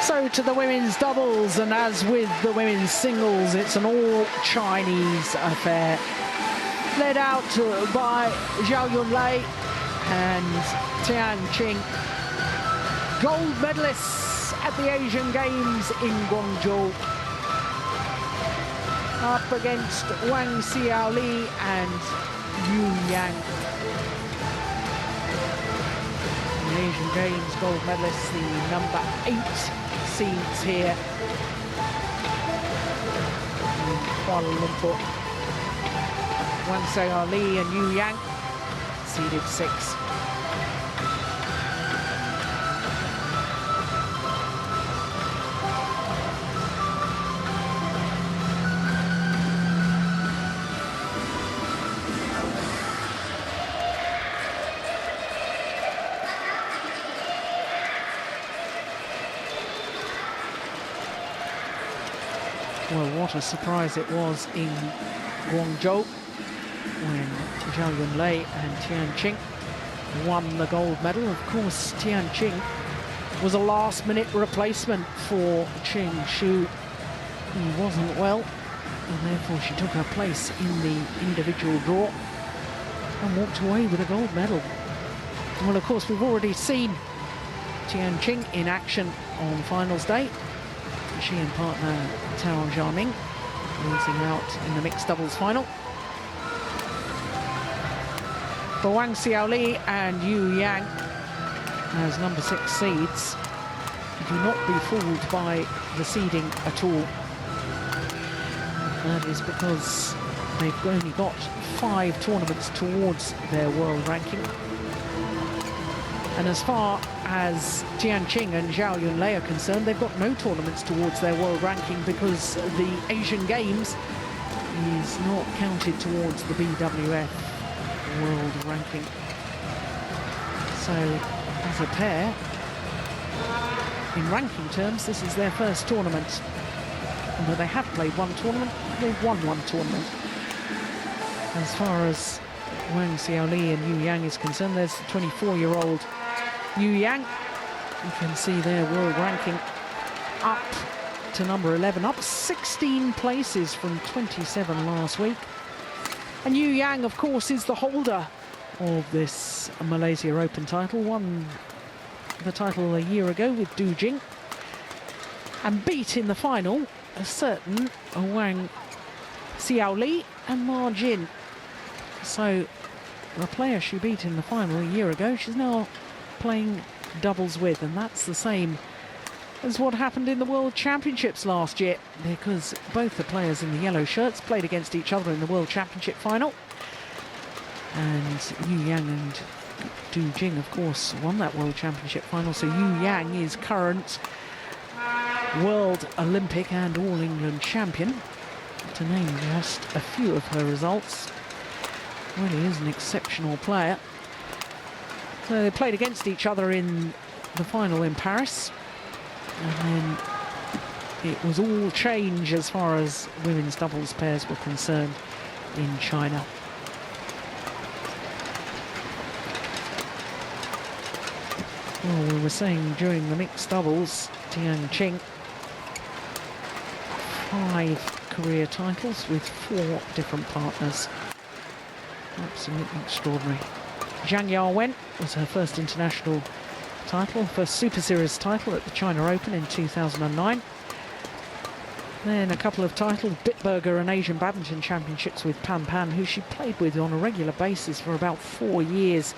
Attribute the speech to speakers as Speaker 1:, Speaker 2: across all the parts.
Speaker 1: So to the women's doubles, and as with the women's singles, it's an all-Chinese affair. Led out by Zhao Yunlei and Tian Qing. Gold medalists at the Asian Games in Guangzhou. Up against Wang, Xiaoli and Yang. The Asian Games gold medalists, the number 8 seeds here in Kuala Lumpur. Wang Xiaoli and Yang seeded 6. Well, what a surprise it was in Guangzhou when Zhao Yunlei and Tian Qing won the gold medal. Of course, Tian Qing was a last-minute replacement for Qing Shu. He wasn't well, and therefore she took her place in the individual draw and walked away with a gold medal. Well, of course, we've already seen Tian Qing in action on finals day. She and partner Tao Jiaming losing out in the mixed doubles final. For Wang Xiaoli and Yang as number 6 seeds, do not be fooled by the seeding at all. That is because they've only got 5 tournaments towards their world ranking. And as far as Tian Qing and Zhao Yunlei are concerned, they've got no tournaments towards their world ranking because the Asian Games is not counted towards the BWF World ranking. So, as a pair, in ranking terms, this is their first tournament. Although they have played one tournament, they've won one tournament. As far as Wang Xiaoli and Yang is concerned, there's the 24-year-old Yang. You can see their world ranking up to number 11, up 16 places from 27 last week. And Yang, of course, is the holder of this Malaysia Open title, won the title a year ago with Du Jing, and beat in the final a certain Wang Xiaoli and Ma Jin. So the player she beat in the final a year ago, she's now playing doubles with, and that's the same as what happened in the World Championships last year, because both the players in the yellow shirts played against each other in the World Championship final. And Yang and Du Jing, of course, won that World Championship final, so Yang is current World Olympic and All-England champion, to name just a few of her results. Really is an exceptional player. So they played against each other in the final in Paris, and then it was all change as far as women's doubles pairs were concerned in China. Well, we were saying during the mixed doubles, Tian Qing, 5 career titles with 4 different partners. Absolutely extraordinary. Zhang Yawen was her first international title, first Super Series title at the China Open in 2009. Then a couple of titles, Bitburger and Asian Badminton Championships with Pan Pan, who she played with on a regular basis for about 4 years.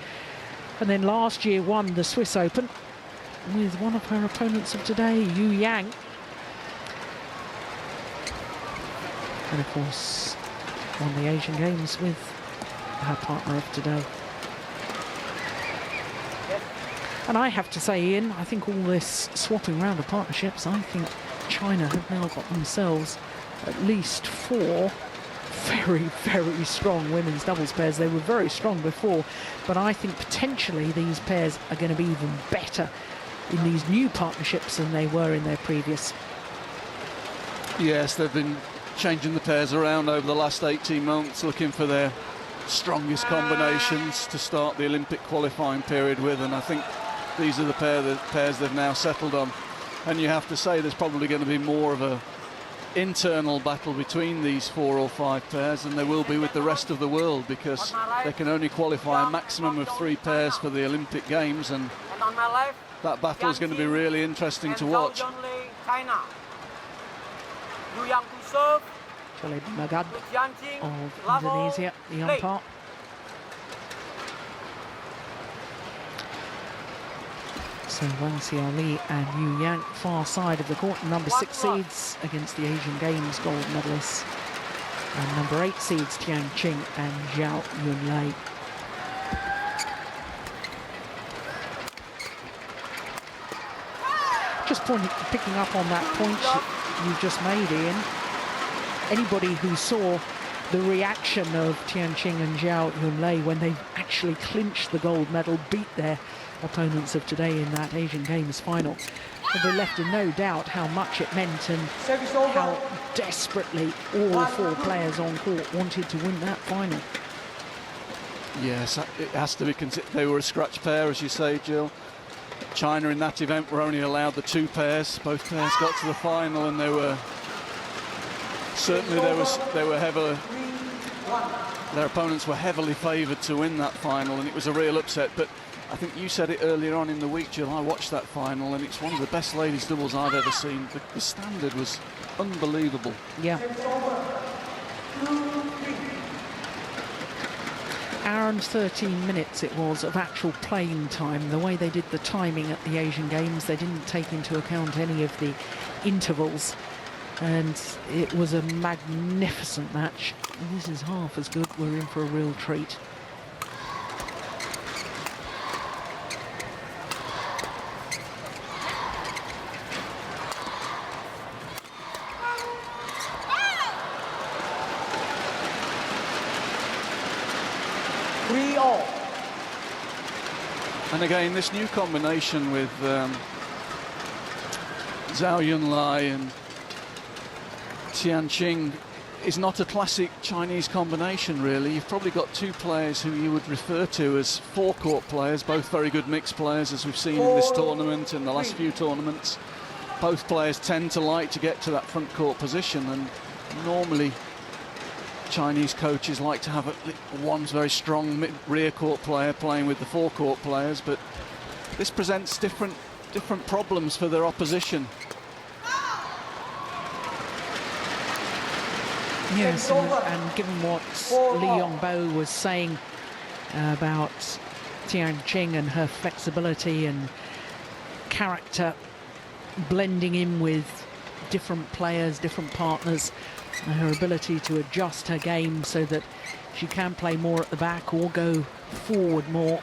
Speaker 1: And then last year won the Swiss Open with one of her opponents of today, Yang. And of course, won the Asian Games with her partner of today. And I have to say, Ian, I think all this swapping round of partnerships, I think China have now got themselves at least 4 very, very strong women's doubles pairs. They were very strong before, but I think potentially these pairs are going to be even better in these new partnerships than they were in their previous.
Speaker 2: Yes, they've been changing the pairs around over the last 18 months, looking for their strongest combinations to start the Olympic qualifying period with, and I think these are the pairs they've now settled on. And you have to say there's probably going to be more of a internal battle between these 4 or 5 pairs than there will be with the rest of the world, because they can only qualify a maximum of 3 pairs for the Olympic Games, and that battle is going to be really interesting to watch.
Speaker 1: Xiaoli Magad of Indonesia, the umpire. So Wang, Xiaoli and Yu Yang, far side of the court, number 6 seeds against the Asian Games gold medalists, and number 8 seeds Tian, Qing and Zhao Yunlei. Just picking up on that point you just made, Ian. Anybody who saw the reaction of Tian, Qing and Zhao Yunlei when they actually clinched the gold medal, beat their opponents of today in that Asian Games final, they left in no doubt how much it meant and how desperately all 4 players on court wanted to win that final.
Speaker 2: Yes, it has to be considered. They were a scratch pair, as you say, Jill. China in that event were only allowed the 2 pairs. Both pairs got to the final, and they were certainly their opponents were heavily favoured to win that final, and it was a real upset. But I think you said it earlier on in the week, Jill. I watched that final, and it's one of the best ladies doubles I've ever seen. The standard was unbelievable.
Speaker 1: Yeah. Hour and 13 minutes it was of actual playing time. The way they did the timing at the Asian Games, they didn't take into account any of the intervals, and it was a magnificent match. This is half as good. We're in for a real treat.
Speaker 2: And again, this new combination with Zhao Yunlei and Tian Qing is not a classic Chinese combination, really. You've probably got 2 players who you would refer to as forecourt players, both very good mixed players, as we've seen in this tournament and the last few tournaments. Both players tend to like to get to that front court position, and normally Chinese coaches like to have one very strong rear court player playing with the forecourt players, but this presents different problems for their opposition.
Speaker 1: Yes, and given what Li Yongbo was saying about Tian Qing and her flexibility and character blending in with different players, different partners, and her ability to adjust her game so that she can play more at the back or go forward more,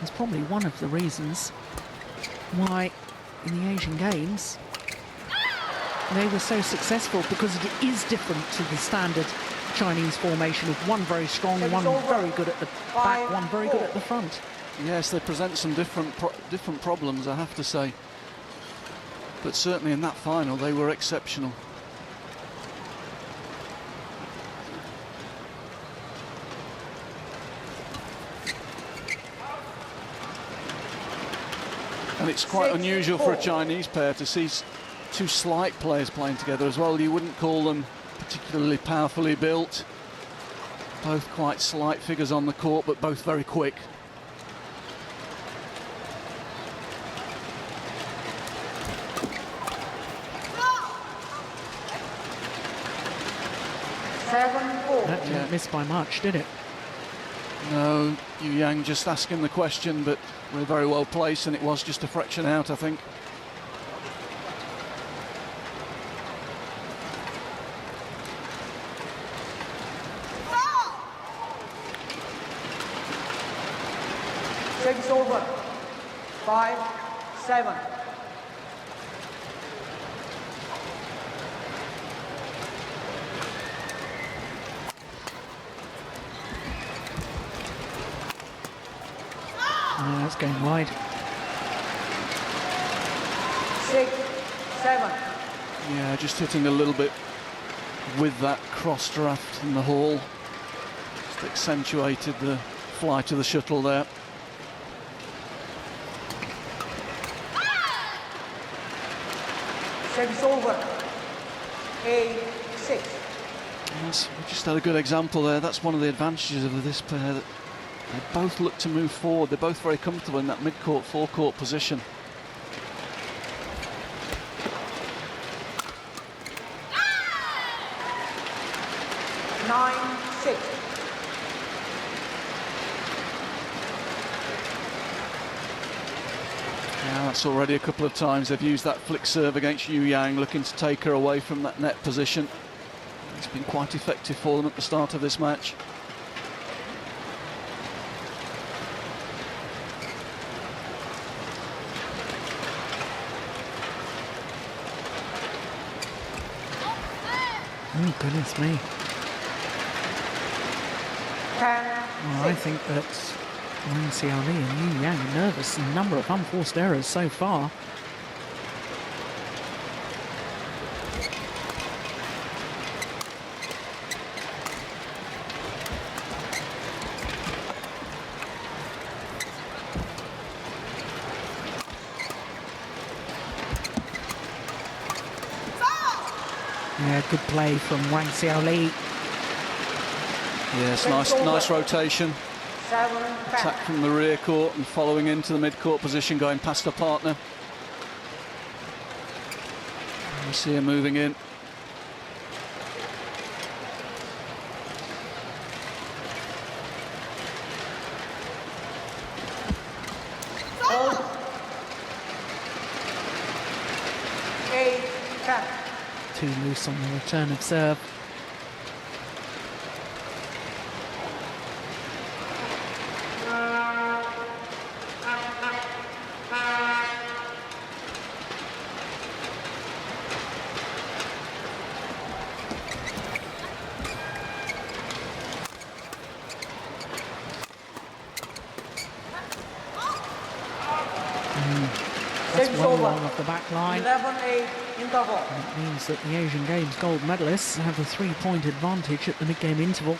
Speaker 1: is probably one of the reasons why in the Asian Games they were so successful, because it is different to the standard Chinese formation of one very strong, one very good at the back, one very good at the front.
Speaker 2: Yes, they present some different problems, I have to say. But certainly in that final, they were exceptional. And it's quite unusual for a Chinese pair to see 2 slight players playing together as well. You wouldn't call them particularly powerfully built. Both quite slight figures on the court, but both very quick.
Speaker 1: That didn't miss by much, did it?
Speaker 2: No, Yu Yang just asking the question, but we're very well placed, and it was just a fraction out, I think.
Speaker 3: Service over. 5-7.
Speaker 1: That's going wide.
Speaker 3: 6-7.
Speaker 2: Yeah, just hitting a little bit with that cross draft in the hall. Just accentuated the flight of the shuttle there.
Speaker 3: Service over. 8-6.
Speaker 2: Yes, we just had a good example there. That's one of the advantages of this pair, that they both look to move forward. They're both very comfortable in that mid-court, forecourt position. Yeah, that's already a couple of times they've used that flick serve against Yu Yang, looking to take her away from that net position. It's been quite effective for them at the start of this match.
Speaker 1: Oh, goodness me. Well, I think that Wang Xiaoli and Yu Yang are nervous. A number of unforced errors so far. Yeah, good play from Wang Xiaoli.
Speaker 2: Yes, nice rotation. Attack from the rear court and following into the mid-court position, going past her partner. You see her moving in.
Speaker 1: Too loose on the return of serve. That's well long off the back line.
Speaker 3: 11-8 interval.
Speaker 1: It means that the Asian Games gold medalists have a 3-point advantage at the mid-game interval.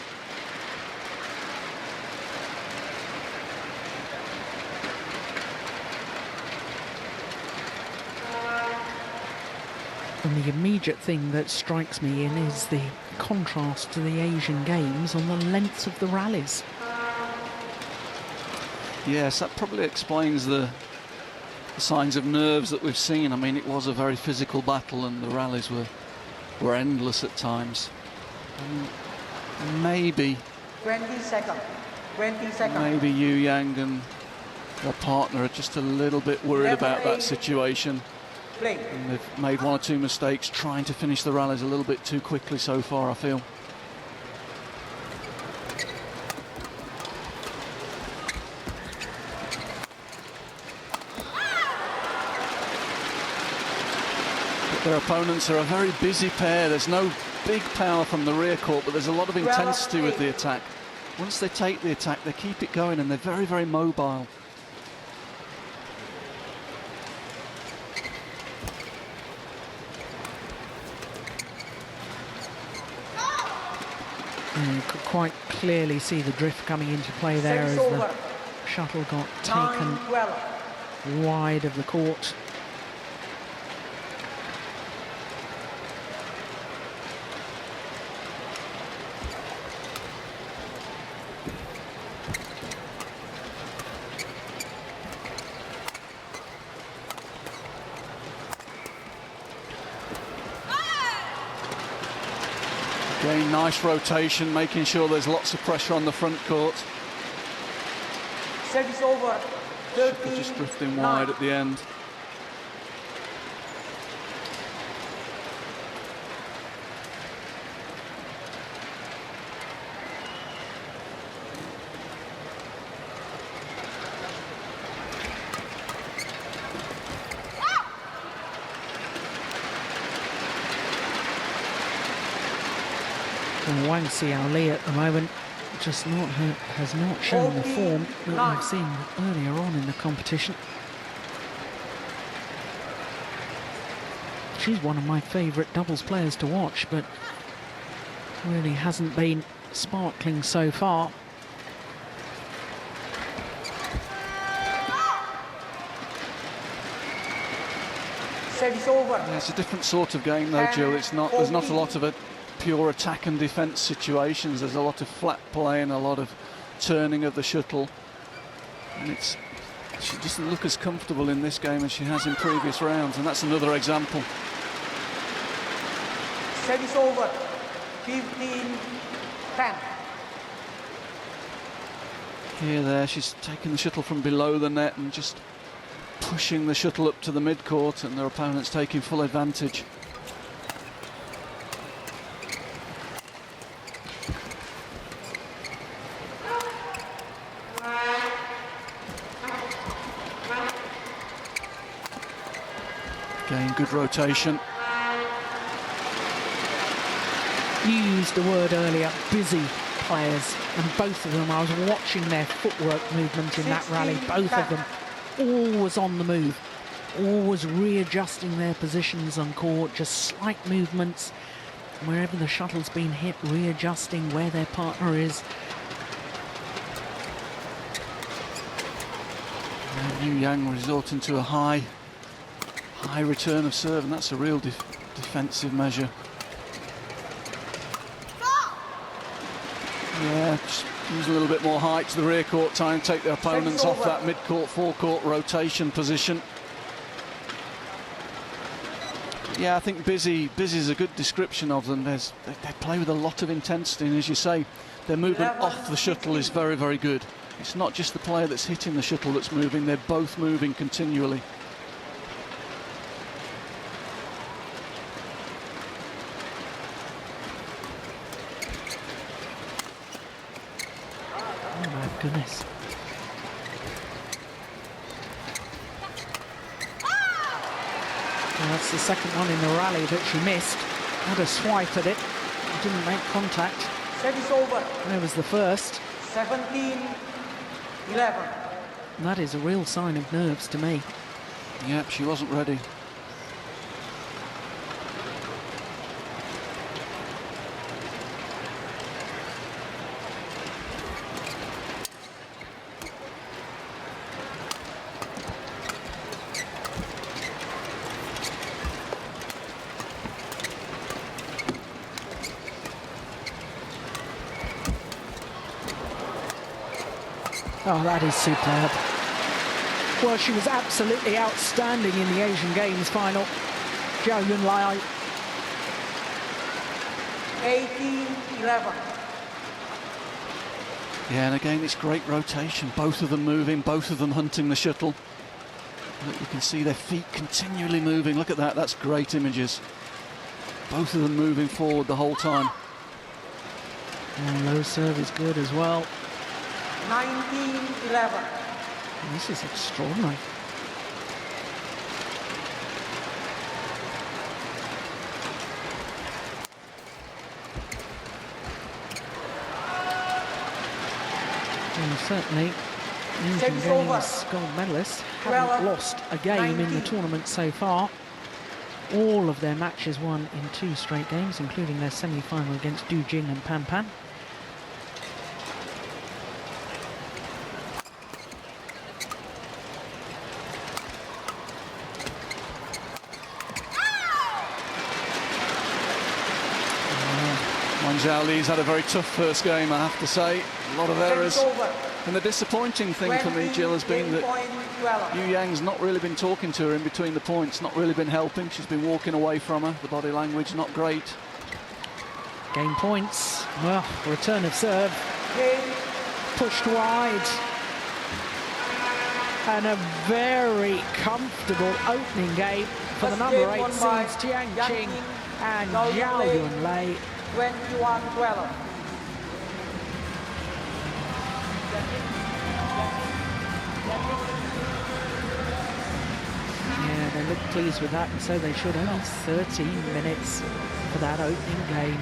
Speaker 1: And the immediate thing that strikes me in is the contrast to the Asian Games on the length of the rallies.
Speaker 2: Yes, that probably explains the signs of nerves that we've seen. I mean, it was a very physical battle and the rallies were endless at times. Maybe
Speaker 3: 20 seconds. 20 seconds.
Speaker 2: Maybe Yu Yang and their partner are just a little bit worried about that situation.
Speaker 3: Play.
Speaker 2: And they've made one or two mistakes trying to finish the rallies a little bit too quickly so far, I feel. Their opponents are a very busy pair. There's no big power from the rear court, but there's a lot of intensity with the attack. Once they take the attack, they keep it going, and they're very, very mobile.
Speaker 1: And you could quite clearly see the drift coming into play there as the shuttle got taken wide of the court.
Speaker 2: Again, nice rotation, making sure there's lots of pressure on the front court.
Speaker 3: Service over. 13,
Speaker 2: just drifting wide at the end.
Speaker 1: And Wang Xiaoli at the moment just has not shown the form that we've seen earlier on in the competition. She's one of my favourite doubles players to watch, but really hasn't been sparkling so far.
Speaker 3: Set is over.
Speaker 2: Yeah, it's a different sort of game though, Jill. It's not. There's not a lot of a pure attack and defence situations. There's a lot of flat play and a lot of turning of the shuttle. And she doesn't look as comfortable in this game as she has in previous rounds, and that's another example.
Speaker 3: Set is over. 15-10.
Speaker 2: Here, there, she's taking the shuttle from below the net and just pushing the shuttle up to the mid-court, and their opponent's taking full advantage. Again, good rotation.
Speaker 1: You used the word earlier, busy players, and both of them, I was watching their footwork movement in that rally, both of them always on the move, always readjusting their positions on court, just slight movements, wherever the shuttle's been hit, readjusting where their partner is.
Speaker 2: And Yang resorting to a high return of serve, and that's a real defensive measure. Yeah, just use a little bit more height to the rear court, try and take the opponents off that mid-court, forecourt rotation position. Yeah, I think busy is a good description of them. They play with a lot of intensity, and as you say, their movement off the shuttle is very, very good. It's not just the player that's hitting the shuttle that's moving, they're both moving continually.
Speaker 1: Goodness. Well, that's the second one in the rally that she missed. Had a swipe at it, didn't make contact.
Speaker 3: Set is over.
Speaker 1: There was the first.
Speaker 3: 17-11.
Speaker 1: And that is a real sign of nerves to me.
Speaker 2: Yep, she wasn't ready.
Speaker 1: Oh, that is superb. Well, she was absolutely outstanding in the Asian Games final. Zhao Yunlei.
Speaker 3: 18-11.
Speaker 2: Yeah, and again, it's great rotation. Both of them moving, both of them hunting the shuttle. Look, you can see their feet continually moving. Look at that, that's great images. Both of them moving forward the whole time.
Speaker 1: And low serve is good as well.
Speaker 3: 19-11.
Speaker 1: This is extraordinary. And certainly, the Asian Games gold medalists haven't lost a game in the tournament so far. All of their matches won in 2 straight games, including their semi-final against Du Jing and Pan Pan.
Speaker 2: Xiaoli's had a very tough first game, I have to say. A lot of errors. And the disappointing thing for me, Jill, has been that Yu Yang's not really been talking to her in between the points, not really been helping. She's been walking away from her. The body language, not great.
Speaker 1: Game points. Well, return of serve. Pushed wide. And a very comfortable opening game for the number 8 seeds, Tian Qing and Zhao Yunlei.
Speaker 3: 21-12.
Speaker 1: Yeah, they look pleased with that, and so they should. Only 13 minutes for that opening game.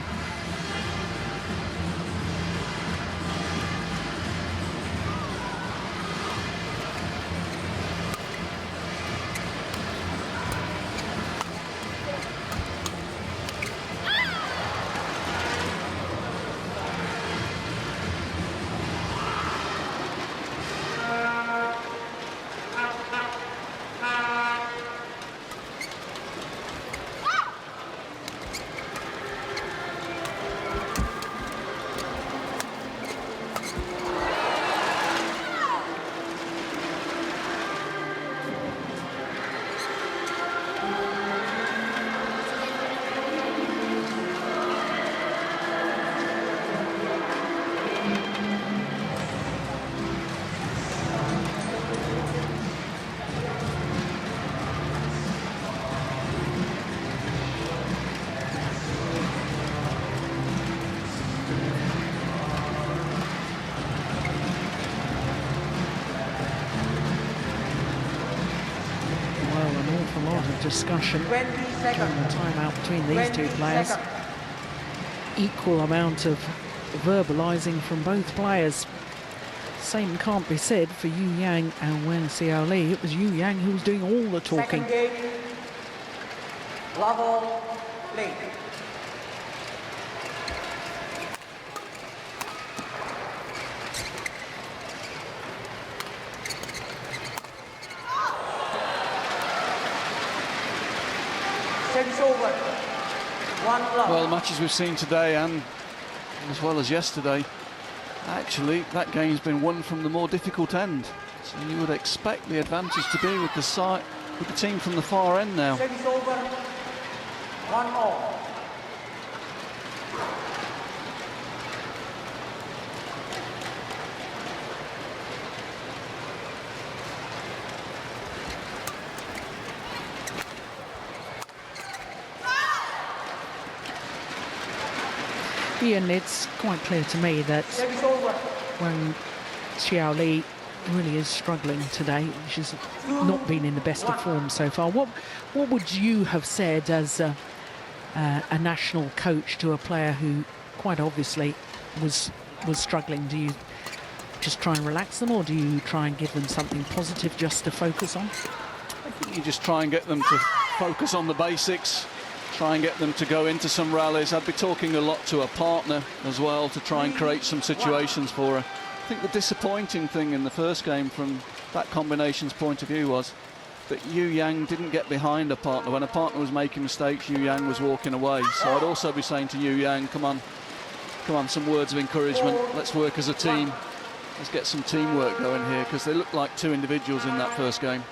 Speaker 1: lot of discussion
Speaker 3: 20
Speaker 1: during
Speaker 3: seconds.
Speaker 1: the timeout between these
Speaker 3: 20
Speaker 1: two players.
Speaker 3: seconds.
Speaker 1: Equal amount of verbalising from both players. Same can't be said for Yu Yang and Wang Xiaoli. It was Yu Yang who was doing all the talking.
Speaker 3: Second game. Level play. Service over. 1 love.
Speaker 2: Well, the matches we've seen today and as well as yesterday, actually that game's been won from the more difficult end. So you would expect the advantage to be with the team from the far end now.
Speaker 3: Service over. 1-all.
Speaker 1: Ian, it's quite clear to me that
Speaker 3: Service over.
Speaker 1: Wang Xiaoli really is struggling today. She's not been in the best of form so far. What would you have said as a national coach to a player who quite obviously was struggling? Do you just try and relax them, or do you try and give them something positive just to focus on?
Speaker 2: I think you just try and get them to focus on the basics, try and get them to go into some rallies. I'd be talking a lot to a partner as well to try and create some situations for her. I think the disappointing thing in the first game from that combination's point of view was that Yu Yang didn't get behind a partner. When a partner was making mistakes, Yu Yang was walking away. So I'd also be saying to Yu Yang, come on, some words of encouragement. Let's work as a team. Let's get some teamwork going here, because they looked like two individuals in that first game.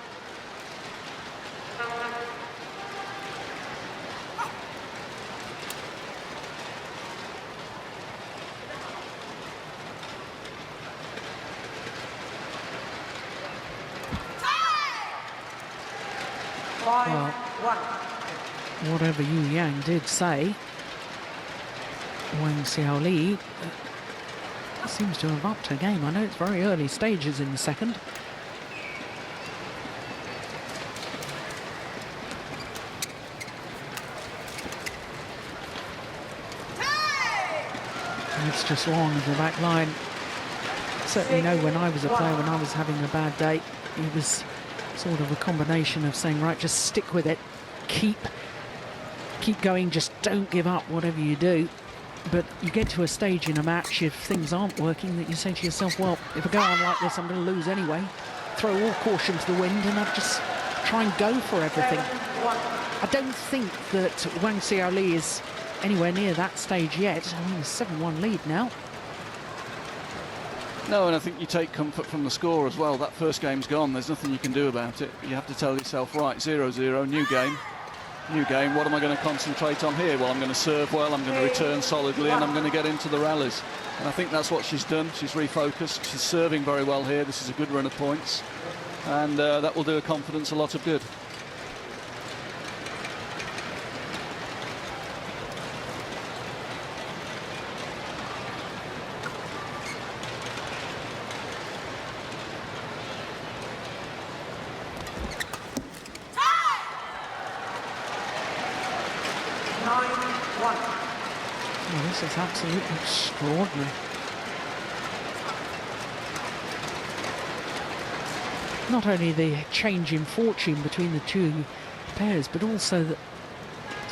Speaker 1: Well, whatever Yu Yang did say, Wang Xiaoli seems to have upped her game. I know it's very early stages in the second. And it's just long of the back line. Certainly know when I was a player, when I was having a bad day, it was sort of a combination of saying, right, just stick with it, keep going, just don't give up whatever you do. But you get to a stage in a match, if things aren't working, that you say to yourself, well, if I go on like this, I'm going to lose anyway. Throw all caution to the wind and I'll just try and go for everything. I don't think that Wang Xiaoli is anywhere near that stage yet. I mean, 7-1 lead now.
Speaker 2: No, and I think you take comfort from the score as well. That first game's gone. There's nothing you can do about it. You have to tell yourself, right, 0-0, new game. What am I going to concentrate on here? Well, I'm going to serve well, I'm going to return solidly, and I'm going to get into the rallies. And I think that's what she's done. She's refocused. She's serving very well here. This is a good run of points. And that will do her confidence a lot of good.
Speaker 1: This is absolutely extraordinary. Not only the change in fortune between the two pairs, but also that,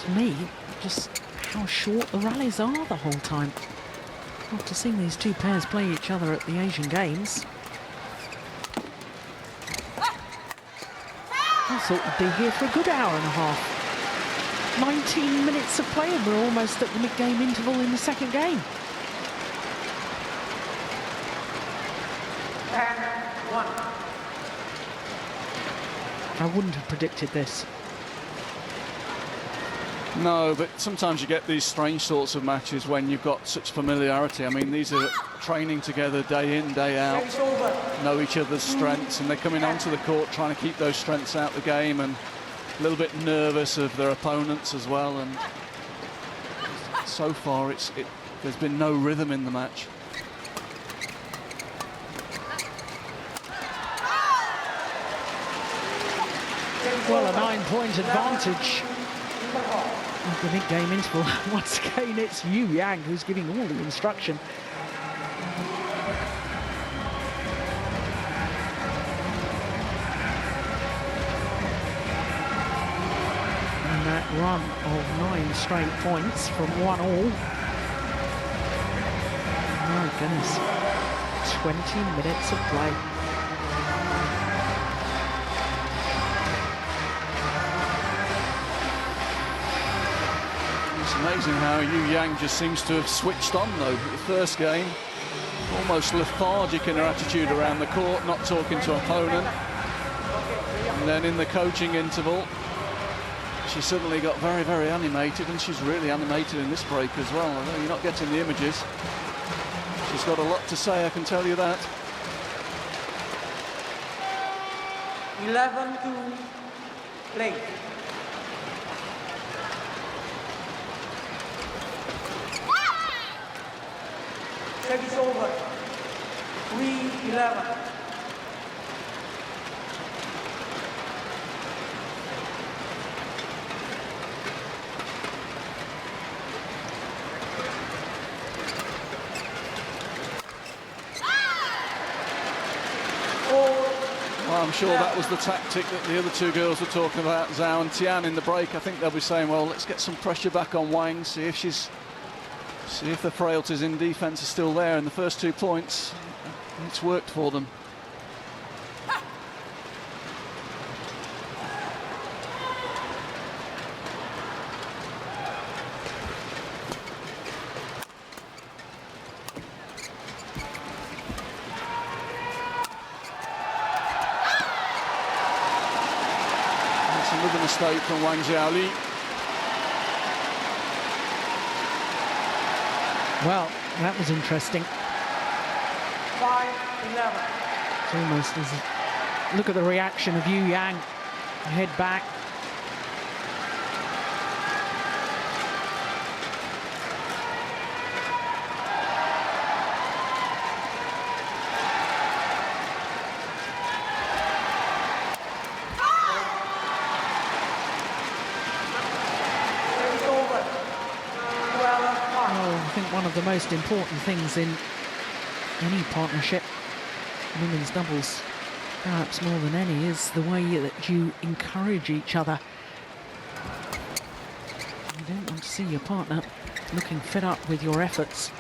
Speaker 1: to me, just how short the rallies are the whole time. After seeing these two pairs play each other at the Asian Games, I thought we'd be here for a good hour and a half. 19 minutes of play and we're almost at the mid-game interval in the second game.
Speaker 3: 10-1.
Speaker 1: I wouldn't have predicted this.
Speaker 2: No, but sometimes you get these strange sorts of matches when you've got such familiarity. I mean, these are training together day in, day out, know each other's strengths, and they're coming onto the court trying to keep those strengths out the game, and a little bit nervous of their opponents as well, and so far there's been no rhythm in the match.
Speaker 1: Well, a 9-point advantage at the mid-game interval. Once again, it's Yang who's giving all the instruction. And that run of 9 straight points from 1-all. My goodness, 20 minutes of play.
Speaker 2: It's amazing how Yang just seems to have switched on, though. The first game, almost lethargic in her attitude around the court, not talking to opponent. And then in the coaching interval, she suddenly got very, very animated, and she's really animated in this break as well. I know you're not getting the images. She's got a lot to say, I can tell you that.
Speaker 3: 11-2, play. Service over. 3-11.
Speaker 2: I'm sure that was the tactic that the other two girls were talking about, Zhao and Tian, in the break. I think they'll be saying, well, let's get some pressure back on Wang, see if the frailties in defence are still there. In the first 2 points, it's worked for them. Another mistake from Wang Xiaoli.
Speaker 1: Well, that was interesting.
Speaker 3: 5-11.
Speaker 1: It's almost as look at the reaction of Yang. Head back. I think one of the most important things in any partnership, women's doubles, perhaps more than any, is the way that you encourage each other. You don't want to see your partner looking fed up with your efforts.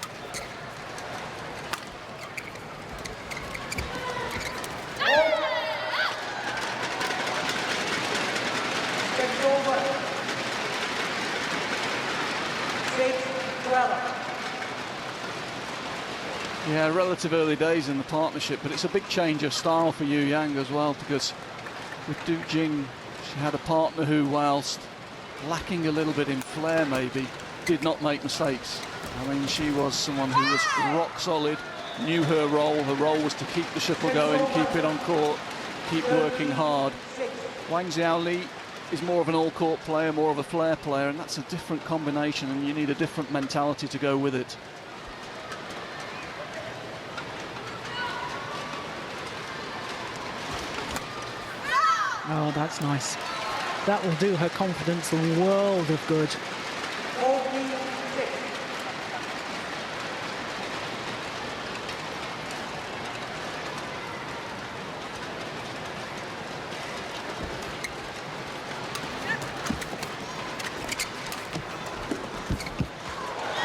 Speaker 2: Yeah, relative early days in the partnership, but it's a big change of style for Yang as well, because with Du Jing, she had a partner who, whilst lacking a little bit in flair maybe, did not make mistakes. I mean, she was someone who was rock solid, knew her role. Her role was to keep the shuttle going, keep it on court, keep working hard. Wang Xiaoli is more of an all-court player, more of a flair player, and that's a different combination, and you need a different mentality to go with it.
Speaker 1: Oh, that's nice. That will do her confidence a world of good.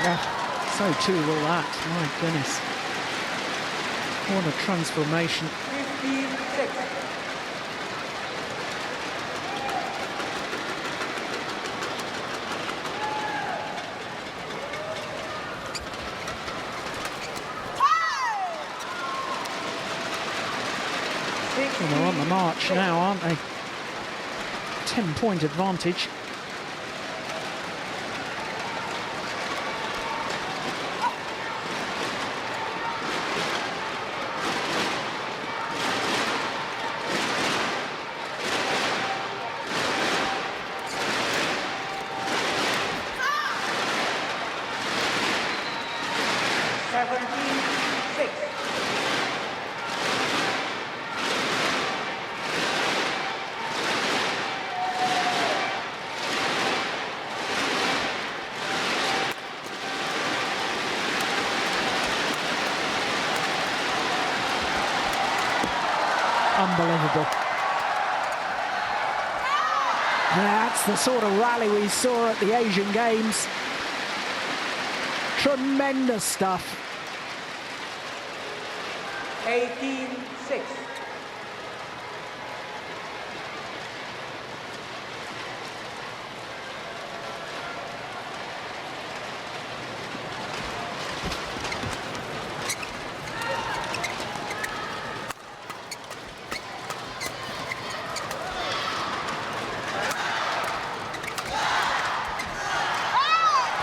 Speaker 1: Yeah, so too will that. My goodness. What a transformation.
Speaker 3: 56.
Speaker 1: Well, they're on the march now, aren't they? 10-point advantage. Unbelievable. That's the sort of rally we saw at the Asian Games. Tremendous stuff.
Speaker 3: 18-6.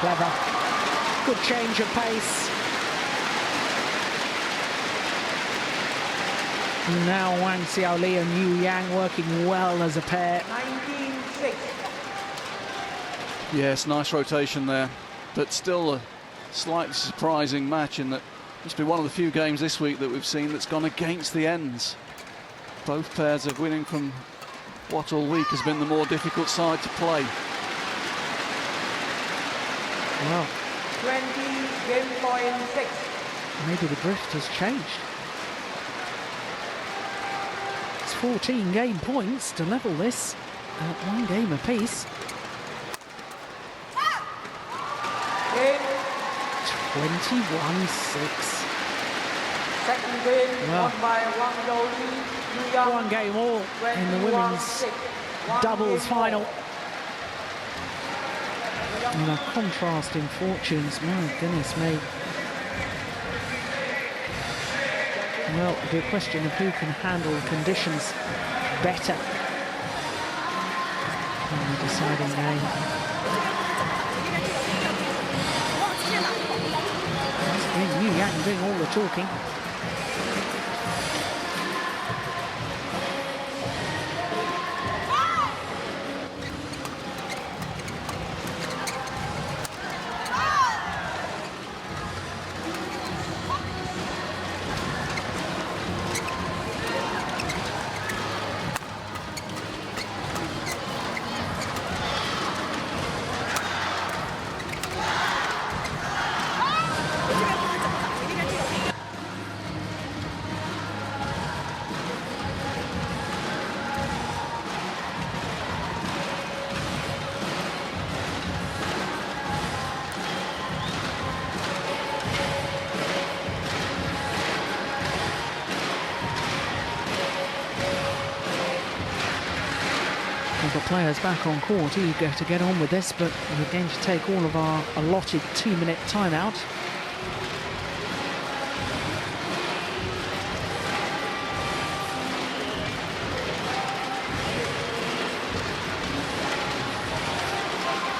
Speaker 1: Clever. Good change of pace. And now Wang Xiaoli and Yu Yang working well as a pair.
Speaker 3: 19-6.
Speaker 2: Yes, nice rotation there, but still a slightly surprising match in that it's been one of the few games this week that we've seen that's gone against the ends. Both pairs are winning from what all week has been the more difficult side to play.
Speaker 1: Well,
Speaker 3: 20 game point 6.
Speaker 1: maybe the drift has changed. It's 14 game points to level this at one game apiece.
Speaker 3: Game
Speaker 1: 21-6.
Speaker 3: second game
Speaker 1: Well,
Speaker 3: won by Wang.
Speaker 1: one game all in the women's doubles final. And a contrast in fortunes, my goodness me. Well, it'll be a question of who can handle the conditions better in the deciding game. That's been Yu Yang doing all the talking. The players back on court, eager to get on with this, but we're going to take all of our allotted 2-minute timeout.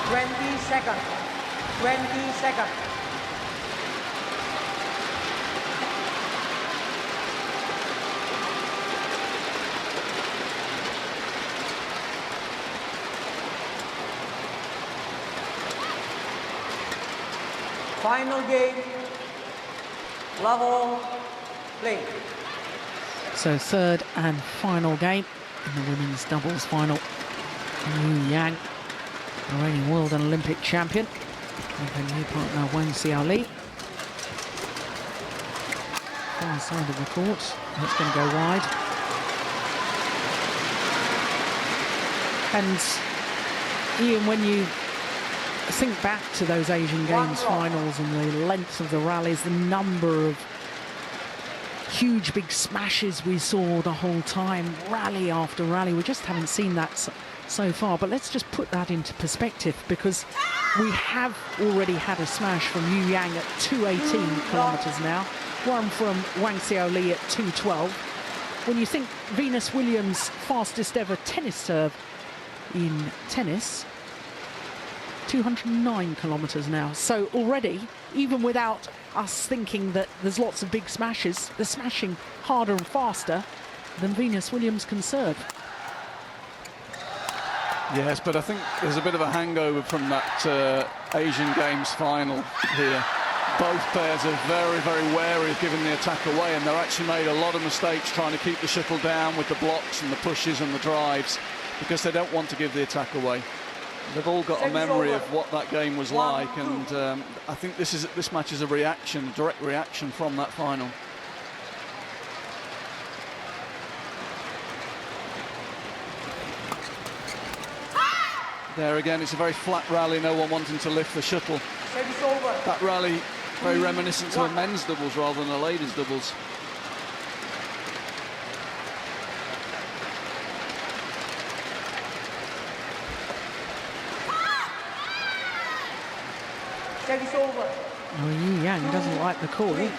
Speaker 3: Twenty seconds. Final game, level play.
Speaker 1: So third and final game in the women's doubles final. Yu Yang, the reigning world and Olympic champion, with her new partner Wang Xiaoli. Far side of the court, that's going to go wide. And Ian, when you think back to those Asian Games finals and the length of the rallies, the number of huge big smashes we saw the whole time, rally after rally, we just haven't seen that so far. But let's just put that into perspective, because we have already had a smash from Yu Yang at 218 kilometers now, one from Wang Xiaoli at 212. When you think Venus Williams' fastest ever tennis serve in tennis, 209 kilometers now. So already, even without us thinking that there's lots of big smashes, they're smashing harder and faster than Venus Williams can serve.
Speaker 2: Yes, but I think there's a bit of a hangover from that Asian Games final here. Both pairs are very, very wary of giving the attack away, and they've actually made a lot of mistakes trying to keep the shuttle down with the blocks and the pushes and the drives, because they don't want to give the attack away. They've all got a memory of what that game was like, and I think this match is a reaction, a direct reaction from that final. There again, it's a very flat rally, no one wanting to lift the shuttle.
Speaker 3: Service over.
Speaker 2: That rally, very reminiscent to a men's doubles rather than a ladies' doubles.
Speaker 3: Service over.
Speaker 1: Oh, Yu Yang doesn't like the call.
Speaker 2: Well,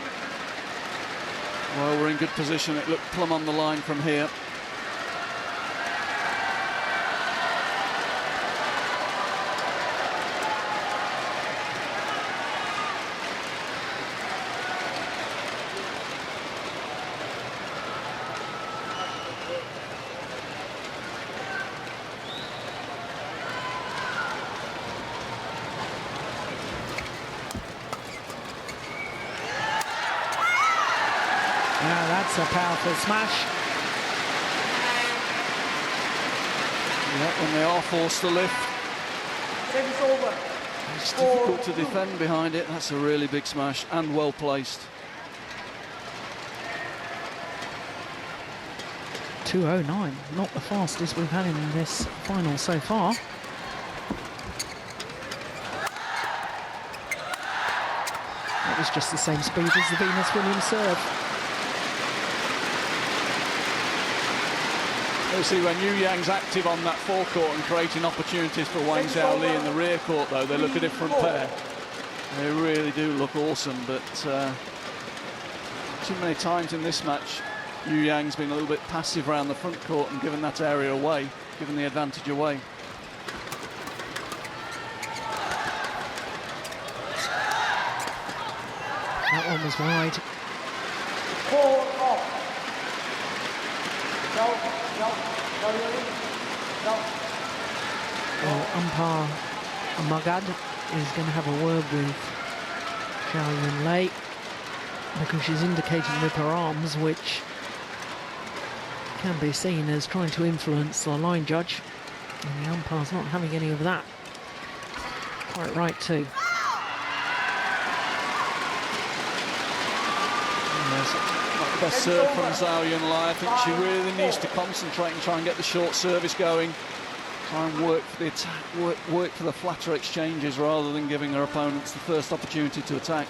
Speaker 2: we're in good position. It looked plumb on the line from here.
Speaker 1: Now that's a powerful smash.
Speaker 2: Yeah, when they are forced to lift,
Speaker 3: Service over.
Speaker 2: it's difficult to defend behind it. That's a really big smash and well placed.
Speaker 1: 2:09, not the fastest we've had in this final so far. That was just the same speed as the Venus Williams serve.
Speaker 2: You see, when Yu Yang's active on that forecourt and creating opportunities for Wang Xiaoli in the rear court, though, they look a different pair. They really do look awesome, but too many times in this match, Yu Yang's been a little bit passive around the front court and given that area away, given the advantage away.
Speaker 1: That one was wide.
Speaker 3: 4 off. Zhao.
Speaker 1: Well, umpire Magad is going to have a word with Zhao Yunlei because she's indicating with her arms, which can be seen as trying to influence the line judge, and the umpire's not having any of that. Quite right too.
Speaker 2: Not the best serve from Zhao Yunlei. I think she really needs to concentrate and try and get the short service going. Try and work for the attack, work for the flatter exchanges rather than giving her opponents the first opportunity to attack.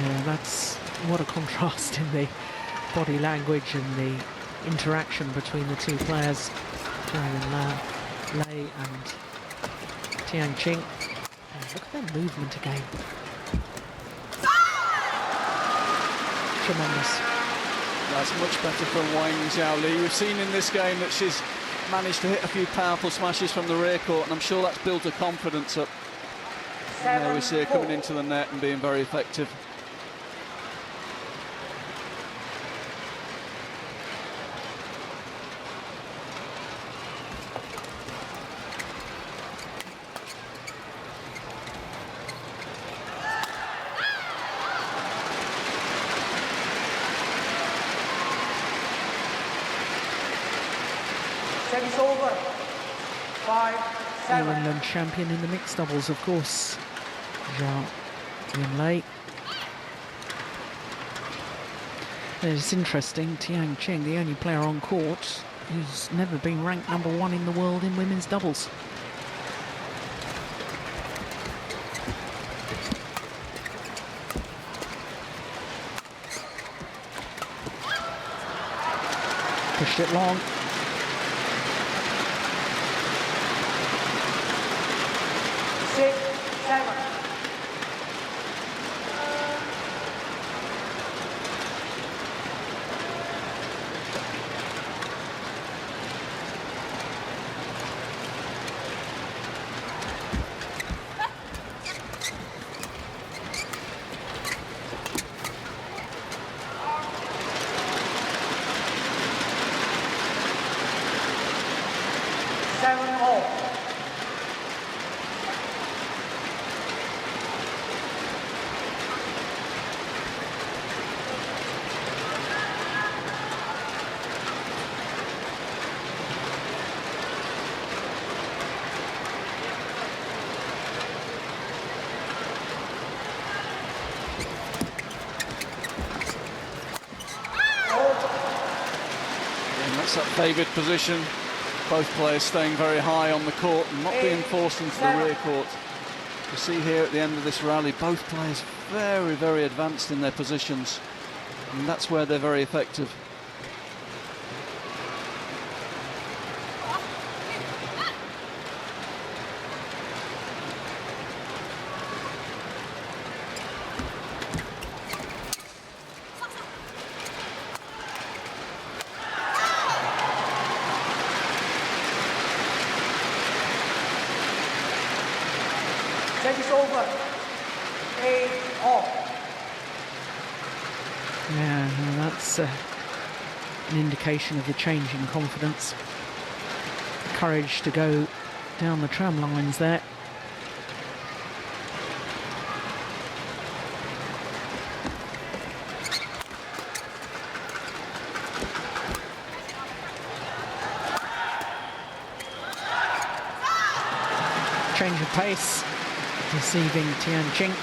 Speaker 1: Yeah, that's what a contrast in the body language and the interaction between the two players, Zhao Yunlei and Tian Qing. Look at their movement again. Tremendous.
Speaker 2: That's much better from Wang Xiaoli. We've seen in this game that she's managed to hit a few powerful smashes from the rear court, and I'm sure that's built her confidence up. And there we see her coming into the net and being very effective.
Speaker 3: Service over. 5-7.
Speaker 1: New England champion in the mixed doubles, of course, Zhao Yunlei. It's interesting, Tian Qing, the only player on court who's never been ranked #1 in the world in women's doubles. Pushed it long.
Speaker 2: Favoured position. Both players staying very high on the court and not being forced into the rear court. You see here at the end of this rally, both players very, very advanced in their positions. And that's where they're very effective.
Speaker 3: Service over. 8 all.
Speaker 1: Yeah, well, that's an indication of the change in confidence. Courage to go down the tram lines there. Change of pace, deceiving Tian Qing.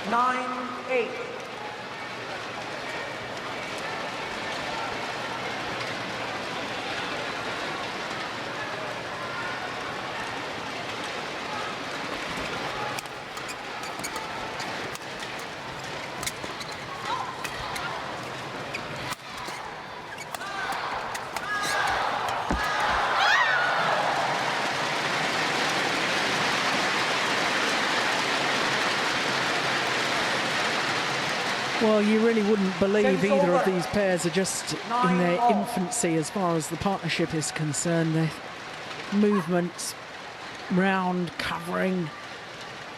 Speaker 3: Nine, 8.
Speaker 1: Well, you really wouldn't believe
Speaker 3: Service
Speaker 1: either of
Speaker 3: over.
Speaker 1: these pairs are just in
Speaker 3: 9
Speaker 1: their
Speaker 3: all.
Speaker 1: infancy as far as the partnership is concerned. Their movements, round, covering,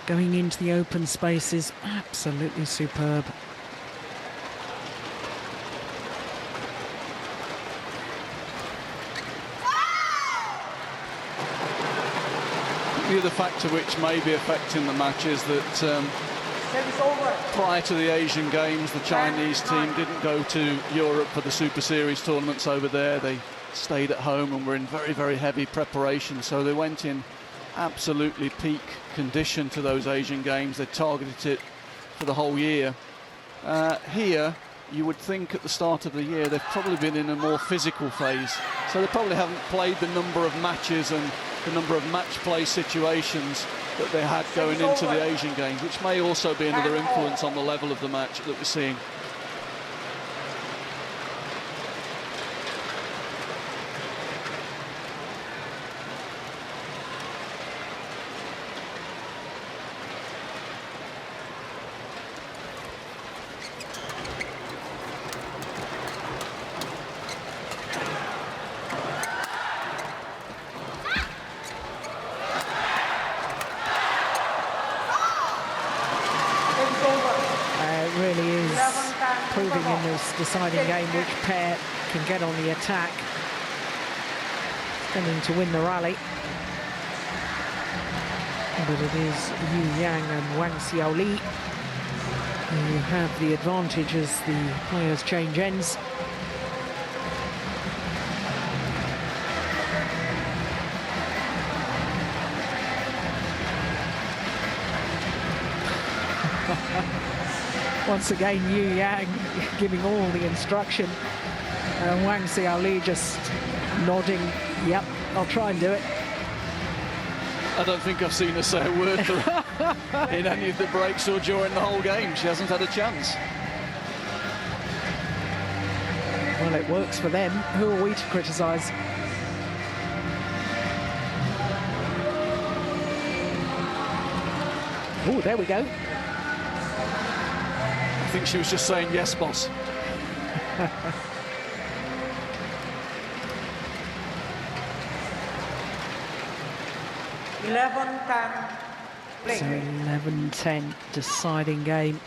Speaker 1: going into the open spaces, absolutely superb.
Speaker 2: The other factor which may be affecting the match is that
Speaker 3: Service over.
Speaker 2: prior to the Asian Games, the Chinese team didn't go to Europe for the Super Series tournaments over there. They stayed at home and were in very, very heavy preparation. So they went in absolutely peak condition to those Asian Games. They targeted it for the whole year. Here, you would think at the start of the year, they've probably been in a more physical phase. So they probably haven't played the number of matches and the number of match play situations that they had going into the Asian Games, which may also be another influence on the level of the match that we're seeing.
Speaker 3: Service over.
Speaker 1: It really is
Speaker 3: 11 times.
Speaker 1: proving in this deciding game which pair can get on the attack, tending to win the rally. But it is Yu Yang and Wang Xiaoli who have the advantage as the players change ends. Once again, Yu Yang giving all the instruction, and Wang Xiaoli just nodding, yep, I'll try and do it.
Speaker 2: I don't think I've seen her say a word in any of the breaks or during the whole game. She hasn't had a chance.
Speaker 1: Well, it works for them. Who are we to criticise? Oh, there we go.
Speaker 2: I think she was just saying, yes, boss.
Speaker 3: Time. Play.
Speaker 1: So 11-10 deciding game.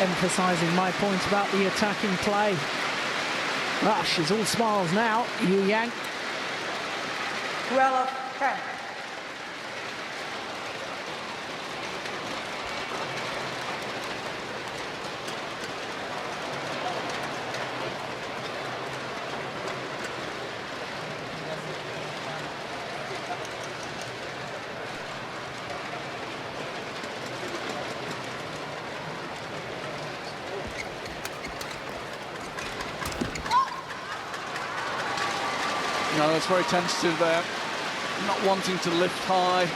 Speaker 1: Emphasising my point about the attacking play. She's all smiles now, Yu Yang.
Speaker 3: 12, 10.
Speaker 2: No, it's very tentative there. Not wanting to lift high,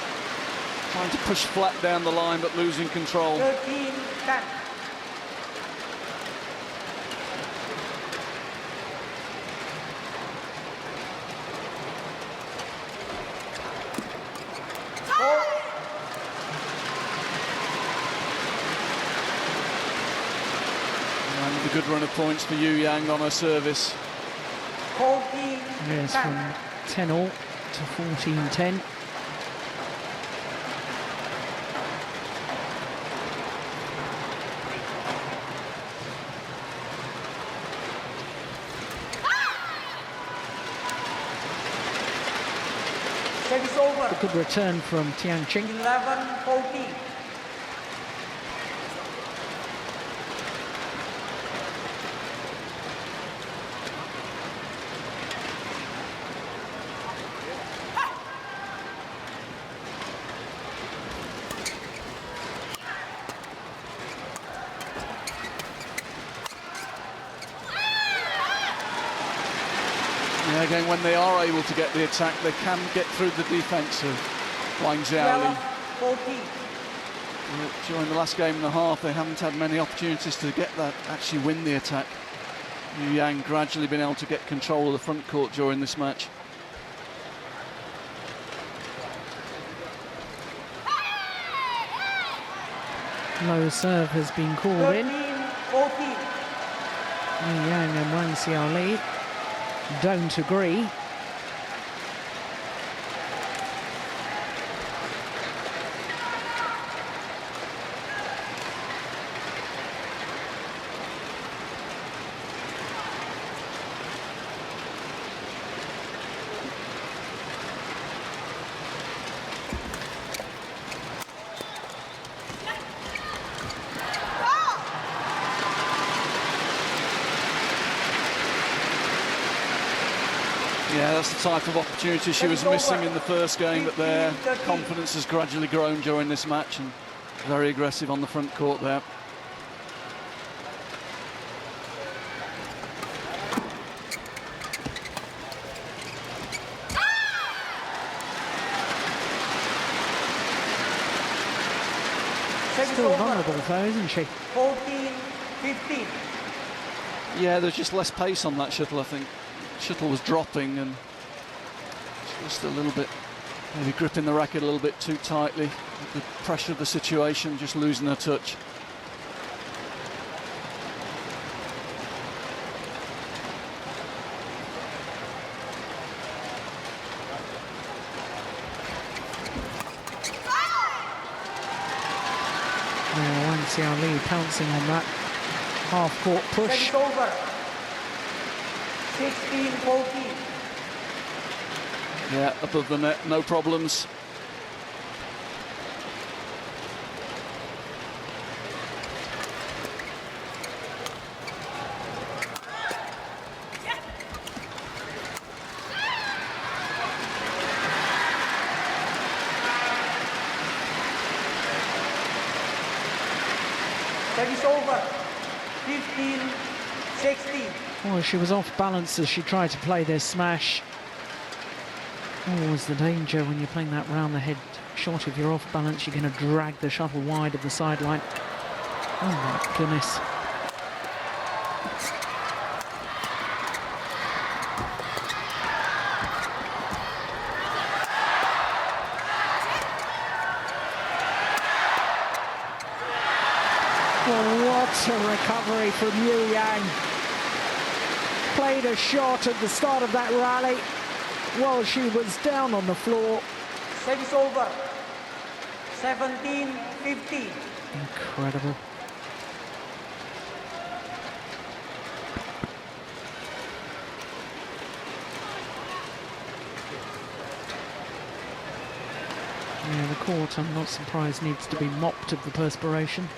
Speaker 2: trying to push flat down the line, but losing control.
Speaker 3: 13-10.
Speaker 2: And with a good run of points for Yang on her service.
Speaker 3: 14-10.
Speaker 1: Yes, from 10-all to 14-10.
Speaker 3: Service over.
Speaker 1: A good return from Tian.
Speaker 3: 11-14.
Speaker 2: Yeah, again, when they are able to get the attack, they can get through the defence of Wang Xiaoli.
Speaker 3: 14.
Speaker 2: During the last game and a half, they haven't had many opportunities to get that, actually win the attack. Yang gradually been able to get control of the front court during this match.
Speaker 1: Low serve has been called in.
Speaker 3: 13-14.
Speaker 1: Yang and Wang Xiaoli don't agree.
Speaker 2: Yeah, that's the type of opportunity she was missing in the first game, but their confidence has gradually grown during this match and very aggressive on the front court there.
Speaker 1: Still vulnerable though, isn't she?
Speaker 3: 14-15.
Speaker 2: Yeah, there's just less pace on that shuttle, I think. Shuttle was dropping and just a little bit, maybe gripping the racket a little bit too tightly. The pressure of the situation, just losing her touch.
Speaker 1: Wang Xiaoli pouncing on that half-court push.
Speaker 3: Service over. 16-14.
Speaker 2: Yeah, above the net, no problems.
Speaker 3: Service over. 15-16.
Speaker 1: Oh, she was off balance as she tried to play this smash. Always the danger when you're playing that round the head shot. If you're off balance, you're going to drag the shuttle wide of the sideline. Oh my goodness. Well, what a recovery from Yang. Played a shot at the start of that rally while she was down on the floor.
Speaker 3: Service over. 17-15.
Speaker 1: Incredible. Yeah, the court, I'm not surprised, needs to be mopped of the perspiration.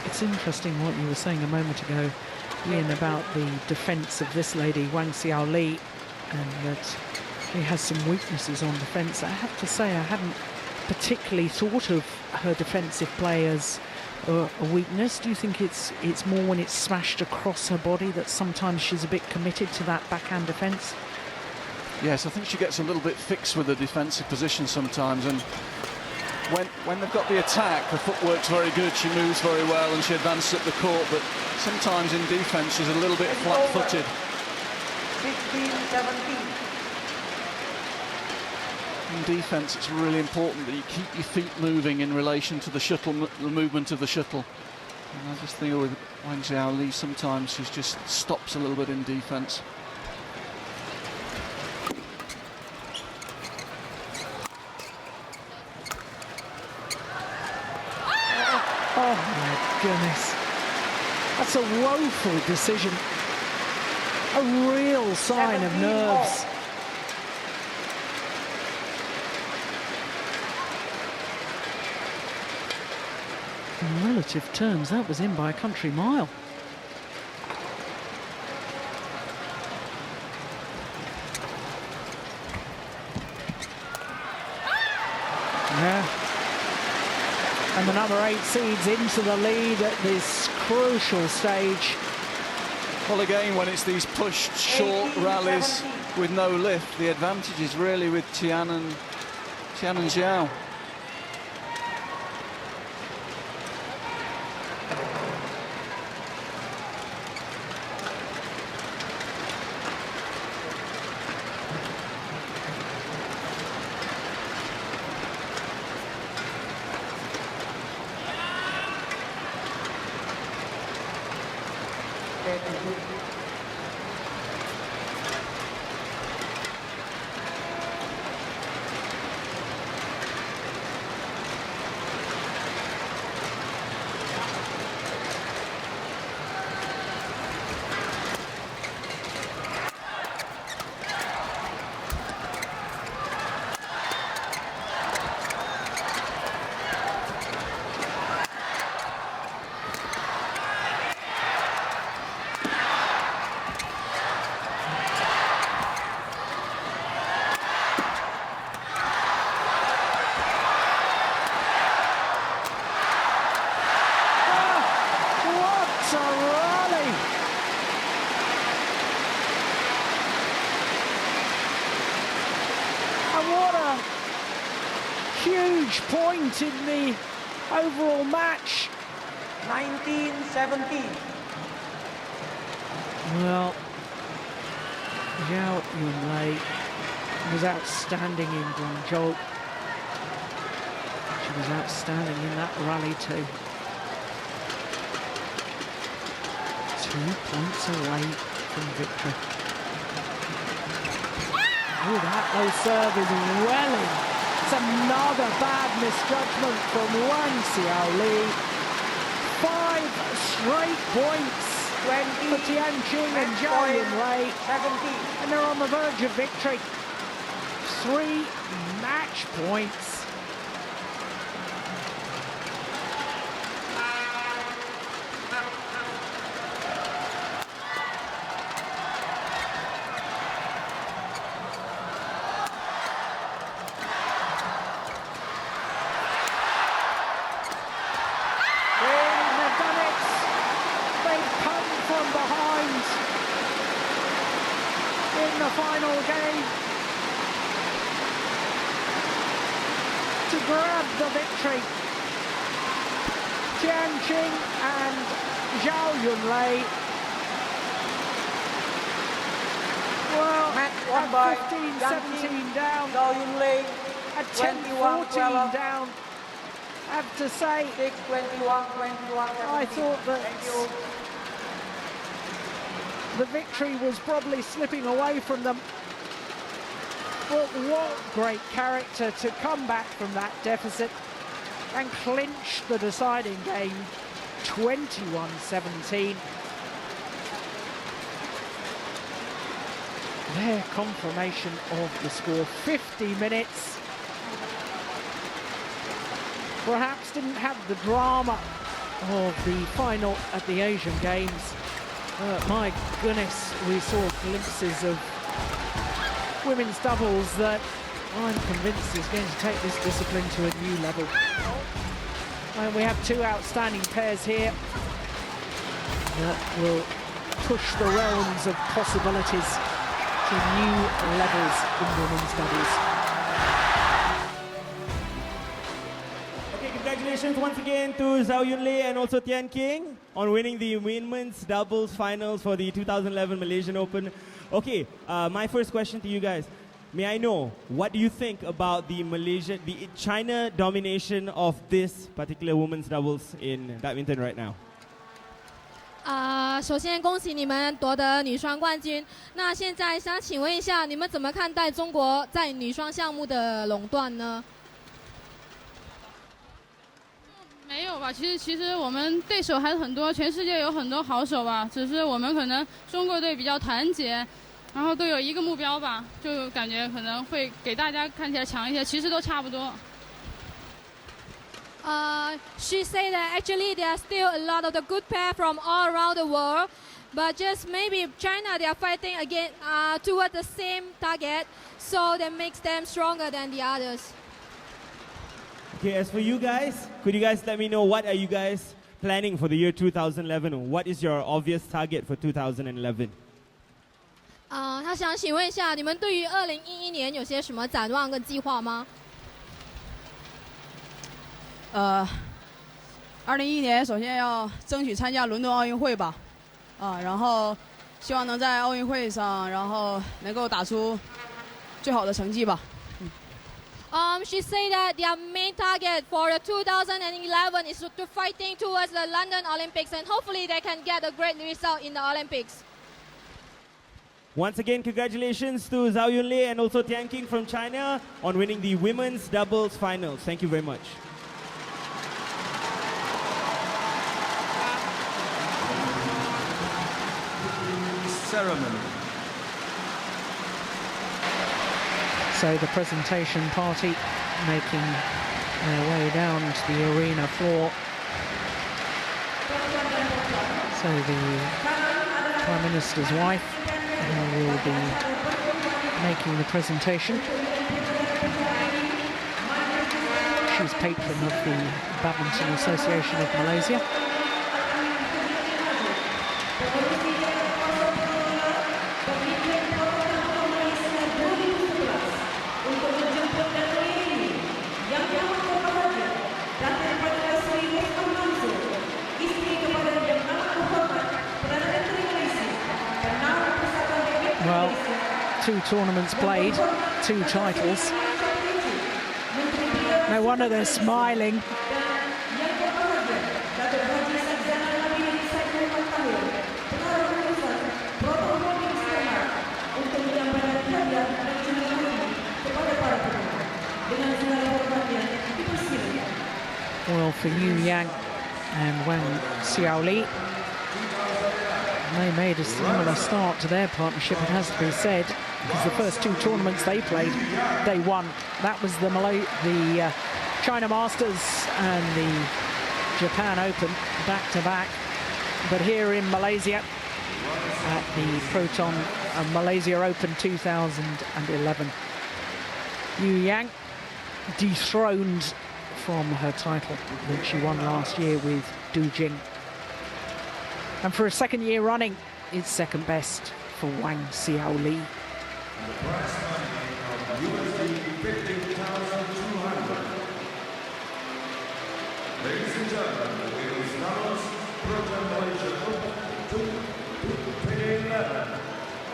Speaker 1: It's interesting what you were saying a moment ago, Ian, about the defence of this lady, Wang Xiaoli, and that she has some weaknesses on defence. I have to say I hadn't particularly thought of her defensive play as a weakness? Do you think it's more when it's smashed across her body that sometimes she's a bit committed to that backhand defence?
Speaker 2: Yes, I think she gets a little bit fixed with the defensive position sometimes, and when they've got the attack, the footwork's very good, she moves very well and she advances up the court, but sometimes in defence she's a little bit flat-footed.
Speaker 3: 15-17.
Speaker 2: In defence, it's really important that you keep your feet moving in relation to the shuttle, the movement of the shuttle. And I just think with Wang Xiaoli, sometimes she just stops a little bit in defence.
Speaker 1: Oh my goodness. That's a woeful decision. A real sign of nerves. In relative terms, that was in by a country mile. Yeah. And the number 8 seeds into the lead at this crucial stage.
Speaker 2: Well, again, when it's these pushed short rallies with no lift, the advantage is really with Tian and Zhao. Point in the overall match.
Speaker 3: 19-17.
Speaker 1: Well, Zhao Yunlei was outstanding in Guangzhou. She was outstanding in that rally too. 2 points away from victory. Oh, that low serve is welling. It's another bad misjudgment from Wang Xiaoli. 5 straight points for Tian and Zhao Yunlei.
Speaker 3: 17.
Speaker 1: And they're on the verge of victory. 3 match points. Final game to grab the victory. Tian and Zhao Yunlei. Well,
Speaker 3: match won by
Speaker 1: 15-17 down,
Speaker 3: Zhao Yunlei,
Speaker 1: at 10-14 down. I have to say,
Speaker 3: 6-21, 21.
Speaker 1: I thought that the victory was probably slipping away from them. But what great character to come back from that deficit and clinch the deciding game, 21-17. Their confirmation of the score, 50 minutes. Perhaps didn't have the drama of the final at the Asian Games. My goodness, we saw glimpses of women's doubles that I'm convinced is going to take this discipline to a new level. And we have two outstanding pairs here that will push the realms of possibilities to new levels in women's doubles.
Speaker 4: Okay, congratulations once again to Zhao Yunlei and also Tian Qing on winning the women's doubles finals for the 2011 Malaysian Open. Okay, my first question to you guys. May I know, what do you think about the China domination of this particular women's doubles in badminton right now?
Speaker 5: 首先恭喜你们夺得女双冠军。那现在想请问一下，你们怎么看待中国在女双项目的垄断呢？
Speaker 6: 没有吧，其实我们对手还是很多，全世界有很多好手吧，只是我们可能中国队比较团结。 然后都有一个目标吧，就感觉可能会给大家看起来强一些，其实都差不多。
Speaker 5: She said that actually there are still a lot of the good pair from all around the world, but just maybe China they are fighting again toward the same target, so that makes them stronger than the others.
Speaker 4: Okay, as for you guys, could you guys let me know what are you guys planning for the year 2011? What is your obvious target for 2011?
Speaker 5: 他想请问一下，你们对于2011年有些什么展望跟计划吗
Speaker 7: ？2011年首先要争取参加伦敦奥运会吧，然后希望能在奥运会上，然后能够打出最好的成绩吧。
Speaker 5: She said that their main target for the 2011 is to fighting towards the London Olympics, and hopefully they can get a great result in the Olympics.
Speaker 4: Once again, congratulations to Zhao Yunlei and also Tian Qing from China on winning the women's doubles finals. Thank you very much.
Speaker 8: Ceremony.
Speaker 1: So the presentation party making their way down to the arena floor. So the Prime Minister's wife will be making the presentation. She's patron of the Badminton Association of Malaysia. Well, 2 tournaments played, 2 titles. No wonder they're smiling. Well, for Yang and Wang Xiaoli, they made a similar start to their partnership, it has to be said, because the first 2 tournaments they played, they won. That was the China Masters and the Japan Open back-to-back. But here in Malaysia, at the Proton Malaysia Open 2011, Yang dethroned from her title that she won last year with Du Jing. And for a 2nd year running, it's 2nd best for Wang Xiaoli.
Speaker 8: Ladies and gentlemen, it is now Proton Malaysia 2011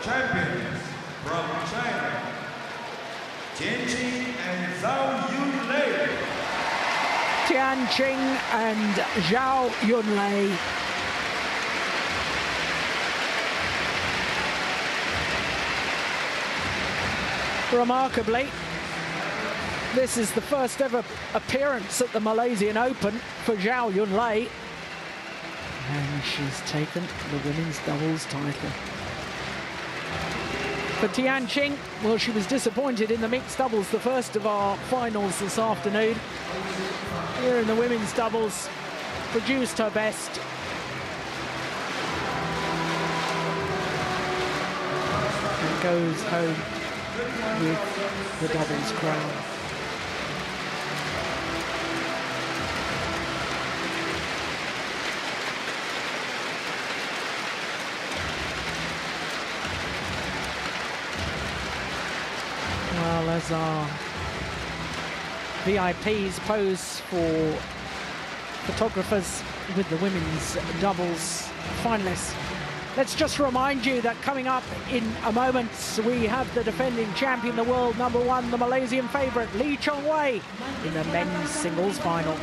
Speaker 8: champions from China, Tian and Zhao Yunlei.
Speaker 1: Tian Qing and Zhao Yunlei. Remarkably, this is the first ever appearance at the Malaysian Open for Zhao Yunlei, and she's taken the women's doubles title. For Tian Qing, well, she was disappointed in the mixed doubles, the first of our finals this afternoon. Here in the women's doubles, produced her best. And goes home with the doubles crown. as our VIPs pose for photographers with the women's doubles finalists. Let's just remind you that coming up in a moment, we have the defending champion, the world #1, the Malaysian favourite, Lee Chong Wei, in the men's singles final.